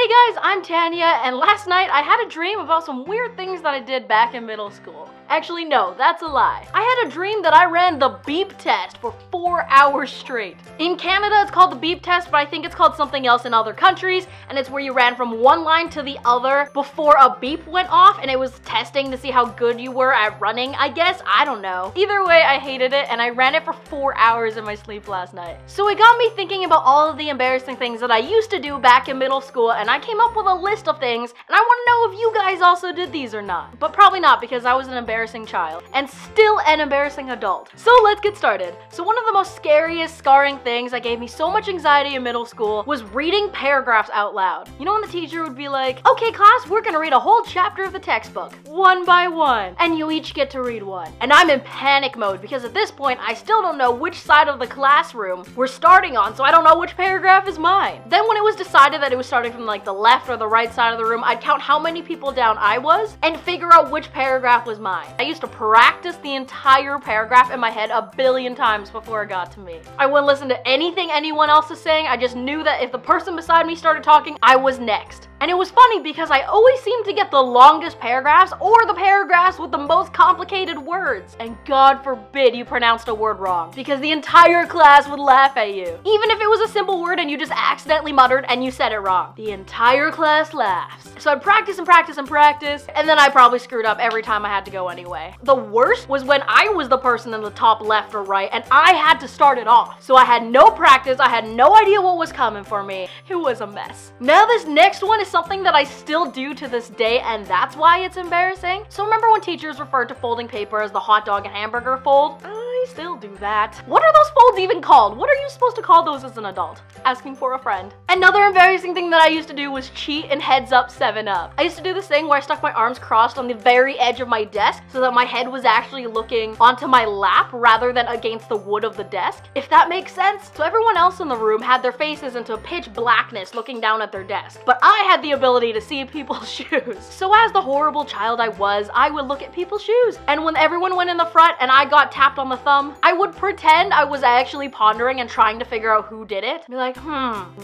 Hey guys, I'm Tanya, and last night I had a dream about some weird things that I did back in middle school. Actually, no, that's a lie. I had a dream that I ran the beep test for 4 hours straight. In Canada, it's called the beep test, but I think it's called something else in other countries, and it's where you ran from one line to the other before a beep went off, and it was testing to see how good you were at running, I guess. I don't know. Either way, I hated it, and I ran it for 4 hours in my sleep last night. So it got me thinking about all of the embarrassing things that I used to do back in middle school, and I came up with a list of things, and I want to know if you guys also did these or not. But probably not, because I was an embarrassing child and still an embarrassing adult. So let's get started. So one of the most scariest, scarring things that gave me so much anxiety in middle school was reading paragraphs out loud. You know when the teacher would be like, okay class, we're gonna read a whole chapter of the textbook, one by one, and you each get to read one. And I'm in panic mode because at this point, I still don't know which side of the classroom we're starting on, so I don't know which paragraph is mine. Then when it was decided that it was starting from like the left or the right side of the room, I'd count how many people down I was and figure out which paragraph was mine. I used to practice the entire paragraph in my head a billion times before it got to me. I wouldn't listen to anything anyone else is saying. I just knew that if the person beside me started talking, I was next. And it was funny because I always seemed to get the longest paragraphs or the paragraphs with the most complicated words. And God forbid you pronounced a word wrong, because the entire class would laugh at you. Even if it was a simple word and you just accidentally muttered and you said it wrong. The entire class laughs. So I'd practice and practice and practice, and then I probably screwed up every time I had to go anyway. The worst was when I was the person in the top left or right and I had to start it off. So I had no practice, I had no idea what was coming for me. It was a mess. Now this next one is something that I still do to this day, and that's why it's embarrassing. So remember when teachers referred to folding paper as the hot dog and hamburger fold? I still do that. What are those folds even called? What are you supposed to call those as an adult? Asking for a friend. Another embarrassing thing that I used to do was cheat and heads up 7-Up. I used to do this thing where I stuck my arms crossed on the very edge of my desk so that my head was actually looking onto my lap rather than against the wood of the desk, if that makes sense. So everyone else in the room had their faces into pitch blackness looking down at their desk, but I had the ability to see people's shoes. So as the horrible child I was, I would look at people's shoes, and when everyone went in the front and I got tapped on the thumb, I would pretend I was actually pondering and trying to figure out who did it. Be like,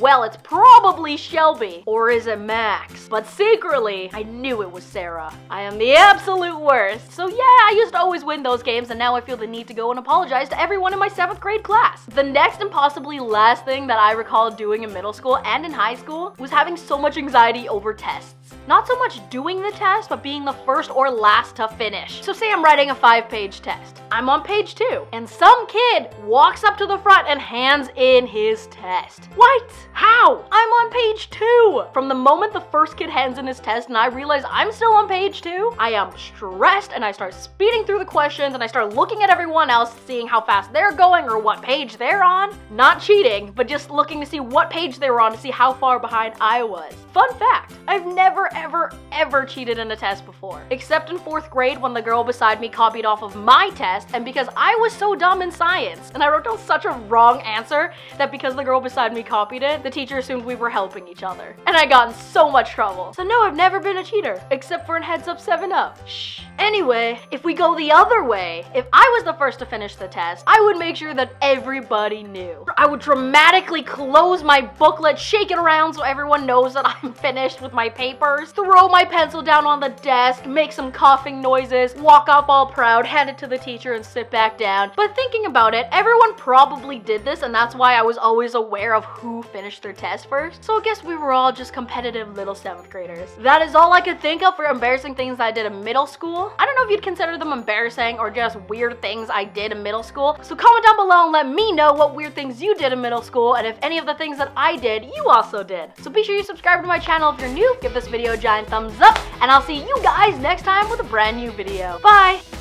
well, it's probably Shelby, or is it Max? But secretly, I knew it was Sarah. I am the absolute worst. So yeah, I used to always win those games, and now I feel the need to go and apologize to everyone in my 7th grade class. The next and possibly last thing that I recall doing in middle school and in high school was having so much anxiety over tests. Not so much doing the test, but being the first or last to finish. So say I'm writing a 5-page test. I'm on page 2, and some kid walks up to the front and hands in his test. What? How? I'm on page 2. From the moment the first kid hands in his test and I realize I'm still on page 2, I am stressed and I start speeding through the questions and I start looking at everyone else, seeing how fast they're going or what page they're on. Not cheating, but just looking to see what page they were on to see how far behind I was. Fun fact, I've never ever cheated in a test before, except in 4th grade when the girl beside me copied off of my test, and because I was so dumb in science and I wrote down such a wrong answer that because the girl beside me copied it, the teacher assumed we were helping each other, and I got in so much trouble. So no, I've never been a cheater, except for in heads up 7-Up. Shh. Anyway, if we go the other way, if I was the first to finish the test, I would make sure that everybody knew. I would dramatically close my booklet, shake it around so everyone knows that I'm finished with my papers, throw my pencil down on the desk, make some coughing noises, walk up all proud, hand it to the teacher, and sit back down. But thinking about it, everyone probably did this, and that's why I was always aware of who finished their test first. So I guess we were all just competitive little 7th graders. That is all I could think of for embarrassing things that I did in middle school. I don't know if you'd consider them embarrassing or just weird things I did in middle school. So comment down below and let me know what weird things you did in middle school, and if any of the things that I did, you also did. So be sure you subscribe to my channel if you're new, give this video a giant thumbs up, and I'll see you guys next time with a brand new video. Bye!